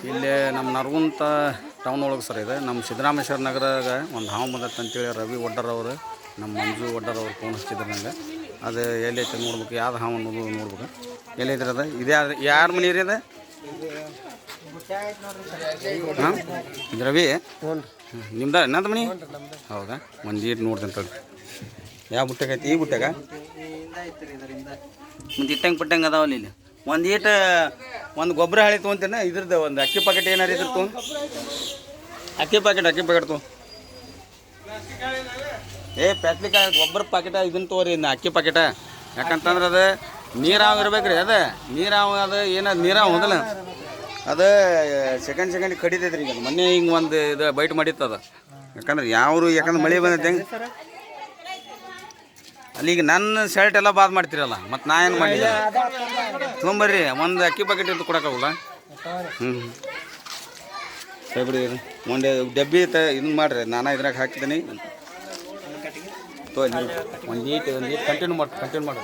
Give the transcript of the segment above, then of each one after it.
ಇಲ್ಲಿ ನಮ್ಮ ನರಗುಂತ ಟೌನ್ ಒಳಗೆ ಸರ್ ಇದೆ. ನಮ್ಮ ಸಿದ್ದರಾಮೇಶ್ವರ ನಗರಾಗ ಒಂದು ಹಾವು ಬಂದತ್ತೆ ಅಂತೇಳಿ ರವಿ ಒಡ್ಡರ್ ಅವರು, ನಮ್ಮ ಮಂಜು ಒಡ್ಡರ್ ಅವ್ರು ಫೋನ್ ಹಚ್ಚಿದ್ರು ನಂಗೆ. ಅದು ಎಲ್ಲೈತೆ ನೋಡ್ಬೇಕು, ಯಾವ್ದು ಹಾವು ಅನ್ನೋದು ನೋಡ್ಬೇಕು. ಎಲ್ಲೈತ್ರಿ ಅದು? ಇದೇ ಯಾರ ಮನೆ ರೀ ಅದು? ಹಾಂ, ಇದು ರವಿ ನಿಮ್ದ ಇನ್ನೊಂದು ಮನೆ? ಹೌದಾ, ಒಂದು ಈಟ್ ನೋಡ್ತೀನಿ ತಡಿ. ಯಾವ ಬುಟ್ಟಾಗ ಐತಿ? ಈ ಬುಟ್ಟಾಗ ಒಂದು ಇಟ್ಟಂಗೆ ಪಟ್ಟಂಗೆ ಅದಾವಲ್ಲ ಇಲ್ಲಿ. ಒಂದು ಈಟ ಒಂದು ಗೊಬ್ಬರ ಹಳಿ ತೊಗೊಂತೇನೆ. ಇದ್ರದ್ದು ಒಂದು ಅಕ್ಕಿ ಪ್ಯಾಕೆಟ್ ಏನಾರು ಇದ್ರ ತೊ, ಅಕ್ಕಿ ಪ್ಯಾಕೆಟ್ ತೊ. ಪ್ಯಾಟ್ಲಿಕ ಗೊಬ್ಬರ ಪ್ಯಾಕೆಟ ಇದನ್ನು ತೋರಿ, ಇನ್ನು ಅಕ್ಕಿ ಪ್ಯಾಕೆಟ. ಯಾಕಂತಂದ್ರೆ ಅದು ನೀರಾವ್ ಇರ್ಬೇಕು ರೀ. ಅದು ನೀರಾವ್, ಅದು ಏನದು ನೀರಾವ್ ಹೋದಲ್ಲ, ಅದು ಸೆಕೆಂಡ್ ಕಡಿತೈತೆ ರೀ. ಈಗ ಮೊನ್ನೆ ಹಿಂಗೆ ಒಂದು ಇದು ಬೈಟ್ ಮಾಡಿತ್ತದ. ಯಾಕಂದ್ರೆ ಮಳೆ ಬಂದೈತೆ ಹೆಂಗೆ ಅಲ್ಲಿಗ ನನ್ನ ಶರ್ಟ್ ಎಲ್ಲ ಬಾದ್ ಮಾಡ್ತೀರಲ್ಲ, ಮತ್ತು ನಾ ಏನು ಮಾಡಿಲ್ಲ. ತೊಗೊಂಬರ್ರಿ, ಒಂದು ಅಕ್ಕಿ ಪ್ಯಾಕೆಟ್ ಇದ್ದು ಕೊಡೋಕ್ಕಾಗಲ್ಲ. ಬಿಡಿ, ಒಂದು ಡಬ್ಬಿ ಇದನ್ನ ಮಾಡಿರಿ, ನಾನು ಇದ್ರಾಗ ಹಾಕಿದ್ದೀನಿ. ಒಂದು ಈಟ್ ಕಂಟಿನ್ಯೂ ಮಾಡಿ ಅಡ್ಡ ಮಾಡಿ.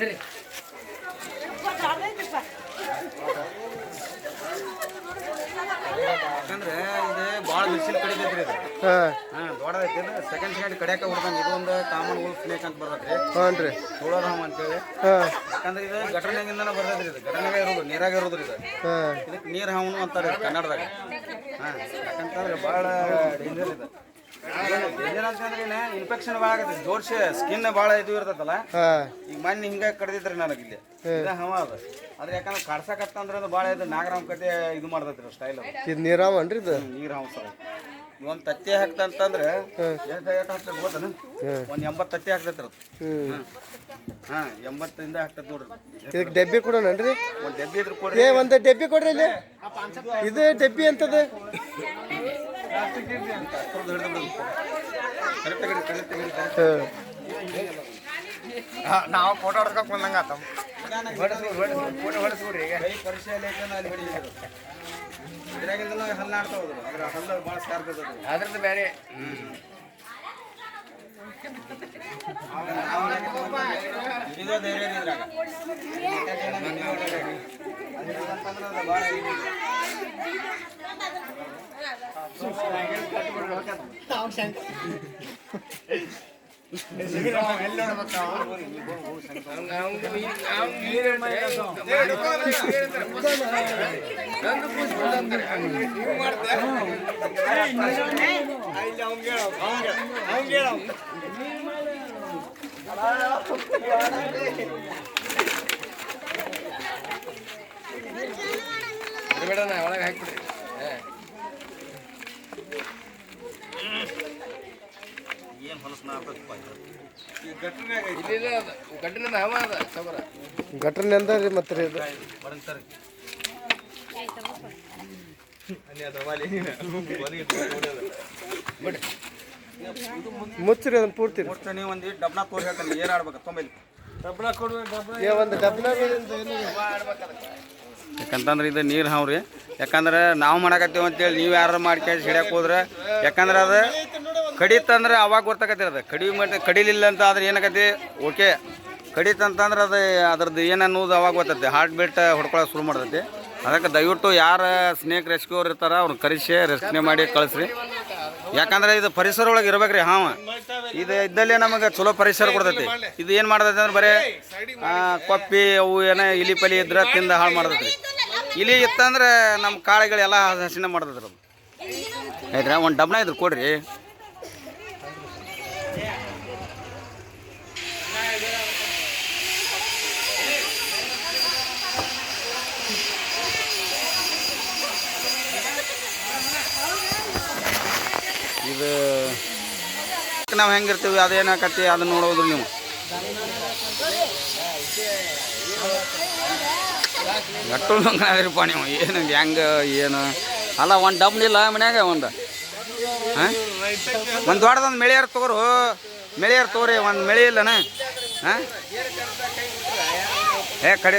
ಸರಿ, ಯಾಕಂದ್ರೆ ಇದು ಭಾಳ ಬಿಸಿಲು ಕಡಿತೈತ್ರಿ. ಇದು ದೊಡ್ಡದೈತಿ. ಇದು ಸೆಕೆಂಡ್ ಕಡಿಯಾಕ ಹೊಡ್ದಂಗೆ. ಇದು ಒಂದು ಕಾಮನ್ ವುಲ್ಫ್ ಸ್ನೇಕ್ ಅಂತ ಬರ್ತೈತ್ರಿ. ಹ್ಞೂ, ತುಳೋದ ಹಾವು ಅಂತೇಳಿ. ಯಾಕಂದ್ರೆ ಇದು ಘಟನೆಗಿಂದನೇ ಬರ್ತೈತ್ರಿ. ಇದು ಘಟನೆಗೆ ಇರೋದು, ನೀರಾಗ ಇರೋದ್ರಿ ಇದು. ಇದಕ್ಕೆ ನೀರು ಹಾವು ಅಂತಾರೆ ಕನ್ನಡದಾಗ. ಯಾಕಂತಂದ್ರೆ ಭಾಳ ಡೇಂಜರ್ ಇದು. ಡೇಂಜರ್ ಅಂತಂದ್ರೆ ಇನ್ಫೆಕ್ಷನ್ ಭಾಳ ಆಗತ್ತೆ. ಜೋರ್ಸಿ ಸ್ಕಿನ್ ಭಾಳ ಇದು ಇರ್ತೈತಲ್ಲ. ಈಗ ಮೊನ್ನೆ ಹಿಂಗೆ ಕಡ್ದಿದ್ರಿ ನನಗೆ ಇಲ್ಲಿ. ಇದು ಹಾವ ಅದು. ಆದ್ರೆ ಯಾಕಂದ್ರೆ ಕಾಡ್ಸಕತ್ತಂದ್ರೆ ಅದು ಭಾಳ ಇದು ನಾಗರಾಮ್ ಕತೆ ಇದು ಮಾಡ್ತೈತ್ರಿ ಸ್ಟೈಲ್. ಇದು ನೀರಾವ್ ಅನ್ರಿ? ಇದು ನೀರು ಹಾವು ಸರ್. ಒಂದು ತತ್ತಿ ಹಾಕ್ತಂತಂದ್ರೆ ಎಷ್ಟು ಹಾಕ್ತದೆ ಗೊತ್ತನ? ಒಂದು 80 ತತ್ತಿ ಹಾಕ್ತೈತ್ರಿ ಅದು. 80ರಿಂದ ಹಾಕ್ತೈತೆ ನೋಡ್ರಿ. ಇದಕ್ಕೆ ಡಬ್ಬಿ ಕೊಡೋಣನ್ರಿ? ಒಂದು ಡಬ್ಬಿ ಇದ್ರ ಕೊಡ್ರಿ. ಒಂದು ಡಬ್ಬಿ ಕೊಡ್ರಿ ಇಲ್ಲಿ. ಇದು ಡಬ್ಬಿ ಅಂತದ ನಾವು ಫೋಟೋ ಹೊಡ್ಸ್ಕೊಕ್ ಬಂದಂಗ ಆತ. ಹೊಡಿಸ್ಬಿಡ್ರಿ. ಈಗ ಇದ್ರಾಗಿಂದ ಹಲ್ಲಾಡ್ತಾ ಹೋದ್ರು. ಅದ್ರ ಹಲ್ಲು ಭಾಳ ಸ್ಕಾರ್ಪ್ ಇರ್ತದೆ. ಅದ್ರದ್ದು ಬೇರೆ. ಇದು ಧೈರ್ಯ ಇದ್ರಾಗ ಭಾಳ ಬೇಡ, ಒಳಗೆ ಹಾಕ್ಬಿಡ್ರಿ. ಏನು ಹೊಲಸನ ಗಟ್ರನೆ ಅಂದ್ರಿ ಮತ್ತೆ ರೀ. ಇದು ಮುಚ್ಚ್ರಿ, ಅದನ್ನ ಪೂರ್ತಿ ಮುಚ್ಚಿ ಒಂದು ಡಬ್ನ ತೋರಿ ಹೇಳ್ತಾನೆ. ಏನು ಆಡ್ಬೇಕು ತೊಂಬೈಲಿ ಡಬ್ನ ಕೊಡ್ಬೇಕು. ಒಂದು ಡಬ್ನ ಯಾಕಂತಂದ್ರೆ ಇದು ನೀರು ಹಾವು ರೀ. ಯಾಕಂದ್ರೆ ನಾವು ಮಾಡಕತ್ತೀವಿ ಅಂತೇಳಿ ನೀವು ಯಾರು ಮಾಡ್ಕೊಂಡು ಹಿಡಿಯಕ್ಕೆ ಹೋದ್ರೆ, ಯಾಕಂದ್ರೆ ಅದು ಕಡಿತಂದ್ರೆ ಅವಾಗ ಗೊತ್ತಾಗತ್ತೆ. ಅದು ಕಡಿಲಿಲ್ಲ ಅಂತ ಆದ್ರೆ ಏನಾಗತ್ತೆ, ಓಕೆ. ಕಡಿತಂತಂದ್ರೆ ಅದು ಅದ್ರದ್ದು ಏನು ಅನ್ನೋದು ಅವಾಗ ಗೊತ್ತೈತಿ. ಹಾರ್ಟ್ ಬೀಟ್ ಹೊಡ್ಕೊಳ್ಳೋಕೆ ಶುರು ಮಾಡ್ತೈತಿ. ಅದಕ್ಕೆ ದಯವಿಟ್ಟು ಯಾರು ಸ್ನೇಕ್ ರೆಸ್ಕ್ಯೂರ್ ಇರ್ತಾರ ಅವ್ರನ್ನ ಕರೆಸಿ ರೆಸ್ಕ್ಯೂ ಮಾಡಿ ಕಳಿಸ್ರಿ. ಯಾಕಂದ್ರೆ ಇದು ಪರಿಸರ ಒಳಗೆ ಇರ್ಬೇಕ್ರಿ ಹಾವು. ಇದು ಇದ್ದಲ್ಲೇ ನಮಗೆ ಚಲೋ ಪರಿಸರ ಕೊಡ್ತೈತಿ. ಇದು ಏನು ಮಾಡ್ತೈತಿ ಅಂದ್ರೆ ಬರೀ ಕೊಪ್ಪಿ ಅವು ಏನೋ ಇಲಿ ಪಲಿ ಇದ್ರೆ ತಿಂದು ಹಾಳು ಮಾಡ್ತೈತಿ. ಇಲಿ ಇತ್ತಂದ್ರೆ ನಮ್ಮ ಕಾಳುಗಳೆಲ್ಲ ಹಸಿನ ಮಾಡ್ತೈತ್ರಿ. ಅದು ಆಯ್ತಾ? ಒಂದು ಡಬ್ನ ಇದ್ರು ಕೊಡ್ರಿ. ಇದು ನಾವು ಹೆಂಗಿರ್ತೀವಿ ಅದೇನಾಕತಿ ಅದನ್ನ ನೋಡೋದ್ರಿ ನೀವು. ಗಟ್ಟುಲ್ರಿಪ್ಪ ನೀವು. ಏನು ಹೆಂಗೆ ಏನು ಅಲ್ಲ, ಒಂದು ಡಬ್ನಿಲ್ಲ ಮನ್ಯಾಗ. ಒಂದು ದೊಡ್ಡದೊಂದು ಮೆಳಿಯಾರ ತೊಗೊರು. ಮೆಳಿಯಾರ ತೋರಿ, ಒಂದು ಮೆಳಿ ಇಲ್ಲನ. ಹಾಂ,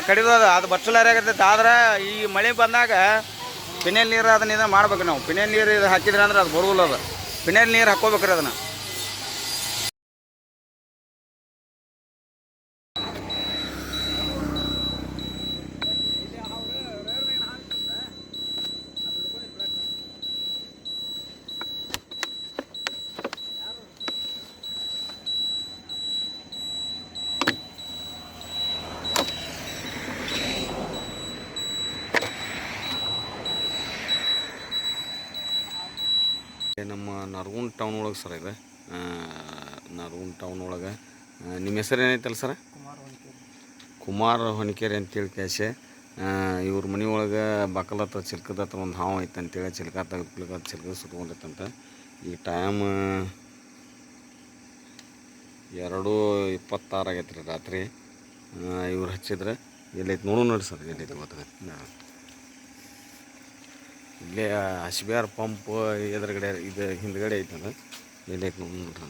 ಕಡಿದು ಅದು ಬಚ್ಚಲಾರಿ ಆಗತ್ತೈತೆ. ಆದ್ರೆ ಈ ಮಳೆ ಬಂದಾಗ ಪಿನೇಲ್ ನೀರು ಅದನ್ನ ಇದನ್ನು ಮಾಡ್ಬೇಕು ನಾವು. ಪಿನೇಲ್ ನೀರು ಇದು ಹಾಕಿದ್ರೆ ಅಂದ್ರೆ ಅದು ಬರುವುಲ್ಲ. ಅದು ಪಿನೇಲ್ ನೀರು ಹಾಕ್ಕೋಬೇಕ್ರಿ ಅದನ್ನು. ನಮ್ಮ ನರಗುಂದ ಟೌನ್ ಒಳಗೆ ಸರ್ ಇದೆ. ನರಗುಂದ ಟೌನ್ ಒಳಗೆ ನಿಮ್ಮ ಹೆಸರು ಏನೈತಲ್ಲ ಸರ್? ಕುಮಾರ್ ಹೊನಿಕೇರಿ ಅಂತೇಳಿ ಕ್ಯಾಶೆ. ಇವ್ರ ಮನೆ ಒಳಗೆ ಬಕ್ಕಲ ಹತ್ರ ಚಿಲ್ಕದ ಹತ್ರ ಒಂದು ಹಾವು ಐತೆ ಅಂತೇಳಿ ಚಿಲ್ಕ ತೆಗೆದು ಚಿಲ್ಕ ಸುತ್ಕೊಂಡೈತಂತ. ಈ ಟೈಮ್ 2:26 ಆಗೈತೆ ರೀ ರಾತ್ರಿ. ಇವ್ರು ಹಚ್ಚಿದ್ರೆ ಎಲ್ಲೈತೆ ನೋಡಿ ಸರ್, ಎಲ್ಲೈತೆ ಗೊತ್ತಾಗೈತೆ. ಇಲ್ಲೇ ಹಸಿಬ್ಯಾರ್ ಪಂಪ್ ಎದುರುಗಡೆ ಇದು ಹಿಂದ್ಗಡೆ ಐತದ. ಎಲ್ಲೈತೆ ನೋಡ್ರಿ.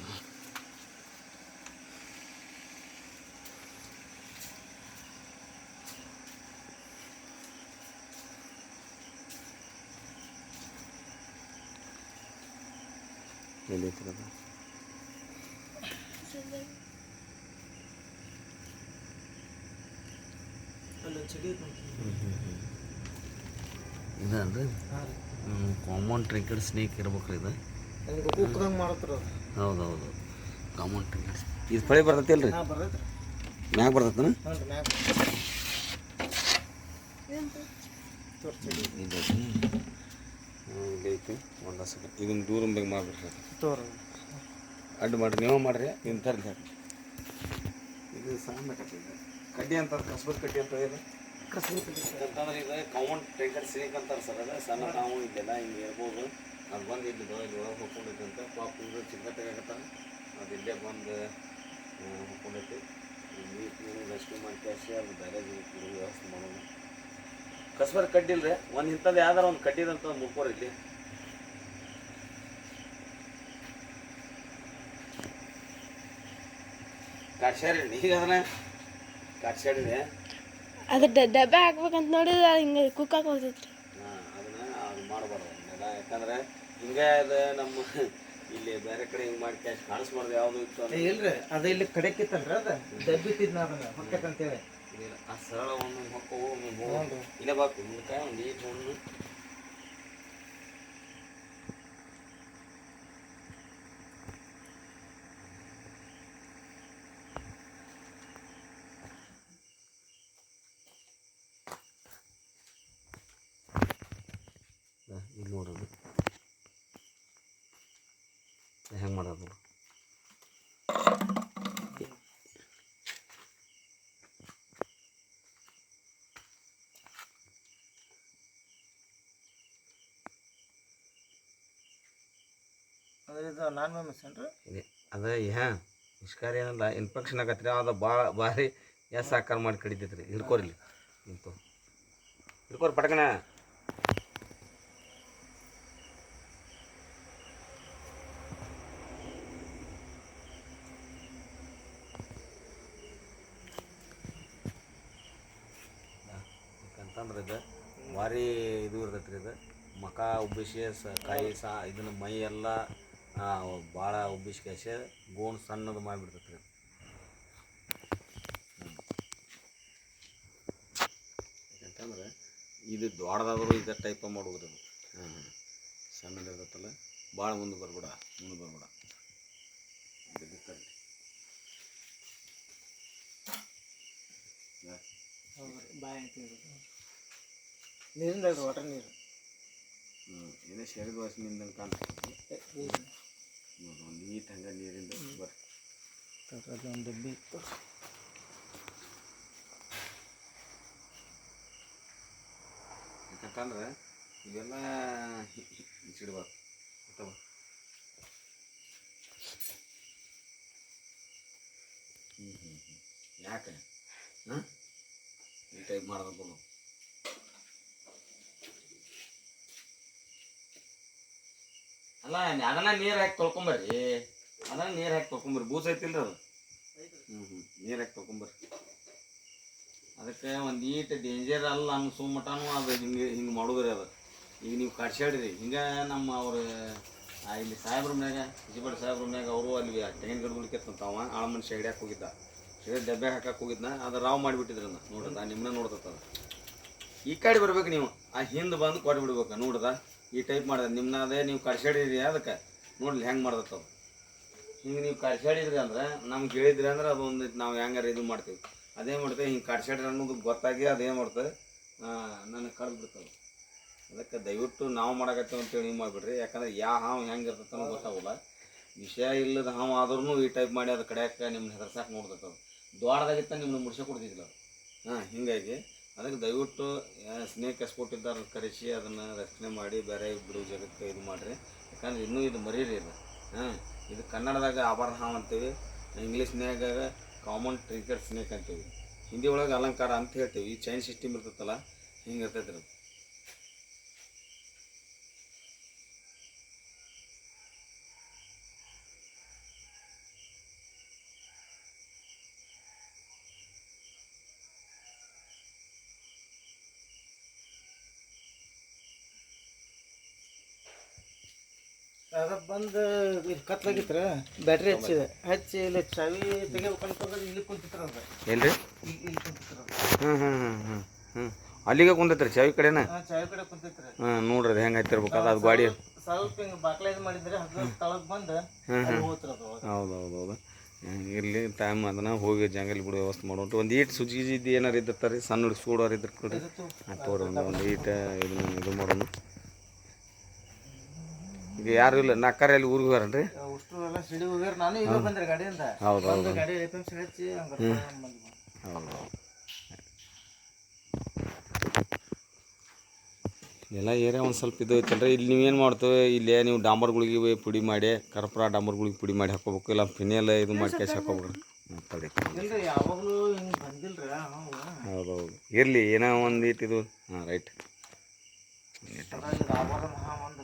ಎಲ್ಲೈತೆ ಅದು ಇದಂದ್ರೆ ಕಾಮನ್ ಟ್ರಿಂಕೆಟ್ ಸ್ನೇಕ್ ಇರ್ಬೇಕ್ರಿ ಇದು. ಹೌದೌದು, ಕಾಮನ್ ಟ್ರಿಂಕೆಟ್. ಇದು ಫಳಿ ಬರ್ತೈತಿ ಅಲ್ರಿ? ಮ್ಯಾಗ ಬರ್ತೈತನ? ಇಲ್ಲೈತಿ ಒಂದು ಸೆಕೆಂಡ್. ಇದನ್ನು ದೂರ ಬೇಕು ಮಾಡಿಬಿಟ್ರಿ. ಅಡ್ಡು ಮಾಡಿರಿ, ನೀವು ಮಾಡಿರಿ. ಇದನ್ನು ತರಲಿ. ಇದು ಸಣ್ಣ ಕಡ್ಡಿ ಅಂತಾರೆ, ಕಸ್ಬದ ಕಡ್ಡಿ ಅಂತ ಇದೆ. ಅಂತಂದ್ರೆ ಇದು ಕಾಮನ್ ಟ್ರಿಂಕೆಟ್ ಸ್ನೇಕ್ ಅಂತಾರೆ ಸರ್. ಅದು ಸಣ್ಣ ನಾವು ಇಲ್ಲೆಲ್ಲ ಹಿಂಗೆ ಇರ್ಬೋದು. ಅದು ಬಂದು ಇಲ್ಲಿದ್ದು ಇಲ್ಲಿ ಒಳಗೆ ಹೋಗ್ಕೊಂಡೈತೆ ಅಂತ. ಪಾಪ ಇದು ಚಿಕ್ಕ ತೆಗಾಕತ್ತಾನೆ. ಅದು ಇಲ್ಲೇ ಬಂದು ಹೋಗ್ಕೊಂಡೈತಿ. ನೀರು ರೆಸ್ಕ್ಯೂ ಮಾಡಿ ಕ್ಯಾಶಿ ಅದು ಬೇರೆ ವ್ಯವಸ್ಥೆ ಮಾಡೋಣ. ಕಸ್ಬದ ಕಡ್ಡಿ ಇಲ್ರಿ, ಒಂದು ಇಂಥದ್ದು ಯಾವ್ದಾರ ಒಂದು ಕಡ್ಡಿದಂತ ಮುಕ್ಕೋರಿ ಇಲ್ಲಿ. ಕಾಡ್ಸ್ಯಾರಿ ಈಗ ಅದನ್ನ ಕಾಡ್ಸ್ಯಾಡಿದೆ. ಅದು ಡಬ್ಬೆ ಹಾಕ್ಬೇಕಂತ ನೋಡಿದ್ರೆ ಹಿಂಗೆ ಕುಕ್ಕಾಗಿ ಹೋಗ್ತೈತ್ರಿ. ಅದನ್ನ ಅದು ಮಾಡಬಾರ್ದು ಅದನ್ನೆಲ್ಲ. ಯಾಕಂದ್ರೆ ಹಿಂಗೆ ಅದು ನಮ್ಮ ಇಲ್ಲಿ ಬೇರೆ ಕಡೆ ಹಿಂಗೆ ಮಾಡಿ ಕ್ಯಾಶ್ ಕಾಣಿಸ್ಬಾರ್ದು. ಯಾವುದು ಇತ್ತು ಅಂದ್ರೆ ಇಲ್ರಿ, ಅದು ಇಲ್ಲಿ ಕಡೆಕಿತ್ತಲ್ರಿ, ಅದು ಡಬ್ಬಿತ್ತಿದ್ನ ಅದನ್ನ ಹೊಕ್ಕಂತೇಳಿ. ಇಲ್ಲ, ಆ ಸರಳ ಒಂದು ಹೊಕ್ಕವು ಇಲ್ಲೇ ಬಾಕು ಮುಂದಕ್ಕೆ ಒಂದು ಈಟ್ ಒಂದು ಇಲ್ಲಿ ನೋಡೋದು ಹೆಂಗೆ ಮಾಡೋದು. ಇದು ನಾನ್ ಮೆಮಿಸನ್ರಿ ಇದೆ ಅದು. ಇಷ್ಕಾರಿ ಏನಲ್ಲ, ಇನ್ಫೆಕ್ಷನ್ ಆಗತ್ತೆ ರೀ. ಅದು ಭಾರಿ ಆಕಾರ ಮಾಡಿ ಕಡಿತೈತೆ ರೀ. ಹಿಡ್ಕೋರಿ ಇಲ್ಲಿ ನಿಂತು ಹಿಡ್ಕೋರಿ ಪಟಕನ. ಯಾಕಂತಂದ್ರೆ ಇದು ಭಾರಿ ಇದು ಇರ್ತೈತೆ ರೀ. ಇದು ಮಕ ಉಬ್ಬಿಸಿ ಕಾಯಿ ಇದನ್ನು ಮೈ ಎಲ್ಲ ಭಾಳ ಉಬ್ಬಿಸಿ ಕಾಯಿಸಿ ಗೋಣ್ ಸಣ್ಣದು ಮಾಡಿಬಿಡ್ತೈತೆ ರೀ. ಯಾಕಂತಂದ್ರೆ ಇದು ದೊಡ್ಡದಾದರೂ ಇದೇ ಟೈಪ್ ಮಾಡ್ಬೋದು. ಸಣ್ಣದು ಇರ್ತೈತಲ್ಲ, ಭಾಳ ಮುಂದೆ ಬರ್ಬೇಡ. ನೀರಿಂದ ವಾಟರ್ ನೀರು ಏನೇ ಶರೀರದ ವಾಸನೆಯಿಂದ ಕಾಣ್ತದೆ. ಒಂದು ನೀಟ್ ಹಂಗೆ ನೀರಿಂದ ಬರ್ರಿ. ಒಂದು ಡಬ್ಬಿ ಇತ್ತು. ಯಾಕಂತಂದ್ರೆ ಇವೆಲ್ಲ ಸಿಡ್ಬಾರ್ದು. ಯಾಕೆ ಈ ಟೈಪ್ ಮಾಡೋದು? ಅಲ್ಲ, ಅದನ್ನ ನೀರು ಹಾಕಿ ತೊಳ್ಕೊಂಬರ್ರಿ. ಬೂಸ್ ಐತಿಲ್ರಿ ಅದು. ನೀರು ಹಾಕಿ ತೊಳ್ಕೊಂಬರ್ರಿ. ಅದಕ್ಕೆ ಒಂದು ಈಟ್ ಡೇಂಜರ್ ಅಲ್ಲ ಅನ್ನಿಸೋ ಮಟನೂ ಅದು ಹಿಂಗೆ ಮಾಡೋದ್ರಿ ಅದು. ಈಗ ನೀವು ಕಡ್ಸಾಡ್ರಿ ಹಿಂಗೆ ನಮ್ಮ ಅವ್ರು ಇಲ್ಲಿ ಸಾಹೇಬ್ರ ಮ್ಯಾಗ ಬಿಜಿಬಾಡಿ ಸಾಹೇಬ್ರ ಮ್ಯಾಗ ಅವರು ಅಲ್ಲಿ ತೆಂಗಿನ ಗಿಡಗಳಿಗೆ ತಂತಾವ ಆಳ ಮನುಷ್ಯ ಹಿಡಿಯಕ್ಕೆ ಹೋಗಿದ್ದ, ಡಬ್ಬೆ ಹಾಕಕ್ಕೆ ಹೋಗಿದ್ನ, ಅದು ರಾವ್ ಮಾಡಿಬಿಟ್ಟಿದ್ರಿ ನೋಡ್ರದ ನಿಮ್ಮನ್ನ ನೋಡ್ತದ. ಈ ಕಡೆ ಬರ್ಬೇಕು ನೀವು, ಆ ಹಿಂದೆ ಬಂದು ಕೊಟ್ಬಿಡ್ಬೇಕು ನೋಡ್ದ. ಈ ಟೈಪ್ ಮಾಡ್ದೆ ನಿಮ್ಮನ್ನ ಅದೇ ನೀವು ಕಡ್ಸಾಡಿರಿ ಅದಕ್ಕೆ ನೋಡ್ಲಿ ಹೆಂಗೆ ಮಾಡ್ದತ್ತವ. ಹಿಂಗೆ ನೀವು ಕಡ್ಸಾಡಿದ್ರಿ ಅಂದ್ರೆ ನಮ್ಗೆ ಹೇಳಿದ್ರಿ ಅಂದ್ರೆ ಅದೊಂದು ನಾವು ಹೆಂಗಾರ ಇದು ಮಾಡ್ತೀವಿ. ಅದೇ ಮಾಡ್ತೇವೆ ಹಿಂಗೆ ಕಡ್ಸಾಡ್ರಿ ಅನ್ನೋದು ಗೊತ್ತಾಗಿ ಅದೇನು ಮಾಡ್ತದೆ ನನಗೆ ಕಡ್ದು ಬಿಡ್ತದೆ. ಅದಕ್ಕೆ ದಯವಿಟ್ಟು ನಾವು ಮಾಡಕತ್ತೇವೆ ಅಂತೇಳಿ ನೀವು ಮಾಡಿಬಿಡ್ರಿ. ಯಾಕಂದ್ರೆ ಯಾವ ಹಾವು ಹೆಂಗೆ ಇರ್ತೈತೆ ಅನ್ನೋ ಗೊತ್ತಾಗಲ್ಲ. ವಿಷಯ ಇಲ್ಲದ ಹಾವು ಆದ್ರೂ ಈ ಟೈಪ್ ಮಾಡಿ ಅದು ಕಡೆಯಕ್ಕೆ ನಿಮ್ಮನ್ನ ಹೆದರ್ಸಾಕೆ ನೋಡ್ತೈತೆ. ಅದು ದ್ವಾರದಾಗಿತ್ತ ನಿಮ್ಮನ್ನ ಮುಡ್ಸೆ ಕೊಡ್ತಿದ್ದಿಲ್ಲ ಅದು. ಹಿಂಗಾಗಿ ಅದಕ್ಕೆ ದಯವಿಟ್ಟು ಸ್ನೇಕ್ ಎಸ್ಪೋರ್ಟ್ ಇದ್ದಾರೆ ಕರೆಸಿ ಅದನ್ನು ರಕ್ಷಣೆ ಮಾಡಿ ಬೇರೆ ಬಿಡು ಜಗಕ್ಕೆ ಇದು ಮಾಡಿರಿ. ಯಾಕಂದ್ರೆ ಇನ್ನೂ ಇದು ಮರೀರಿ ಇದು. ಇದು ಕನ್ನಡದಾಗ ಆಭರಣ ಹಾವು ಅಂತೀವಿ, ಇಂಗ್ಲೀಷ್ನ್ಯಾಗ ಕಾಮನ್ ಟ್ರಿಗರ್ ಸ್ನೇಕ್ ಅಂತೀವಿ, ಹಿಂದಿ ಒಳಗೆ ಅಲಂಕಾರ ಅಂತ ಹೇಳ್ತೀವಿ. ಈ ಚೈನ್ ಸಿಸ್ಟಮ್ ಇರ್ತೈತಲ್ಲ ಹಿಂಗೆ ಇರ್ತೈತೆ ರೀ. ಅದ ಬಂದು ಇಲ್ಲಿ ಕತ್ಲಾಗಿತ್ರ ಬ್ಯಾಟ್ರಿ ಹಚ್ಚಿ ಇಲ್ಲಿ ಚಾವಿ ತೆಗಿಬೇಕಂತ ಇಲ್ಲಿ ಕುಂತಿತ್ರ ಅದ ಎಲ್ರಿ ಇಲ್ಲಿ ಕುಂತಿತ್ರ ಅಲ್ಲಿಗೆ ಕುಂತೈತ್ರಿ ಚಾವಿ ಕಡೆನ. ಚಾವಿ ಕಡೆ ಕುಂತಿತ್ರ. ನೋಡ್ರಿ ಅದು ಹೆಂಗೆ ಹತ್ತಿರ್ಬೇಕು ಅದು ಗಾಡಿ ಸ್ವಲ್ಪ ಹಿಂಗೆ ಬಾಕ್ಲ ಇದು ಮಾಡಿದ್ರೆ ಹಗ್ಗ ತಳಗ್ ಬಂದು ಹೋಗ್ತಿರೋದು. ಹೌದು ಇರಲಿ ಟೈಮ್ ಅದನ್ನ ಹೋಗಿ ಜಂಗಲ್ ಬಿಡೋ ವ್ಯವಸ್ಥೆ ಮಾಡೋದು. ಒಂದು ಈಟ್ ಸುಜಿದ್ದು ಏನಾರು ಇದ್ದಿರ್ತಾರೆ ಸಣ್ಣ ಹುಡುಗಿ ಸೂಡೋರು ಇದ್ರ ಕೊಡಿ ತೋರಿ ಒಂದು ಈಟ ಇದನ್ನ ಇದು ಮಾಡೋಣ. ಈಗ ಯಾರು ಇಲ್ಲ ನಕ್ಕರೆ ಅಲ್ಲಿ ಊರಿಗೆ ಹೋಗ್ಯಾರನ್ರಿ. ಅಷ್ಟು ಎಲ್ಲ ಸಿಡಿ ಹೋಗ್ಯಾರ. ನಾನು ಈಗ ಬಂದ್ರೆ ಗಾಡಿಯಿಂದ. ಹೌದು ಗಾಡಿ ಎಫ್.ಎಂ.ಸಿ ಹಚ್ಚಿ ಹೌದು ಎಲ್ಲ ಏರಿಯಾ ಒಂದು ಸ್ವಲ್ಪ ಇದು ಐತಲ್ರಿ. ಇಲ್ಲಿ ನೀವೇನು ಮಾಡ್ತೇವೆ ಇಲ್ಲಿ ನೀವು ಡಾಂಬರ್ಗಳಿಗೆ ಪುಡಿ ಮಾಡಿ ಕರ್ಪೂರ ಡಾಂಬರ್ಗಳಿಗೆ ಪುಡಿ ಮಾಡಿ ಹಾಕೋಬೇಕು, ಇಲ್ಲ ಫಿನೇಲ್ ಇದು ಮಾಡಿ ಕ್ಯಾಶ್ ಹಾಕೋಬೇಕು. ಇಲ್ರಿ ಯಾವಾಗಲೂ ಹಿಂಗೆ ಬಂದಿಲ್ರಿ. ಹೌದೌದು ಇರಲಿ ಏನೋ ಒಂದು ಇಟ್ಟಿದ್ದು. ರೈಟ್ ಆಭರಣ ಒಂದು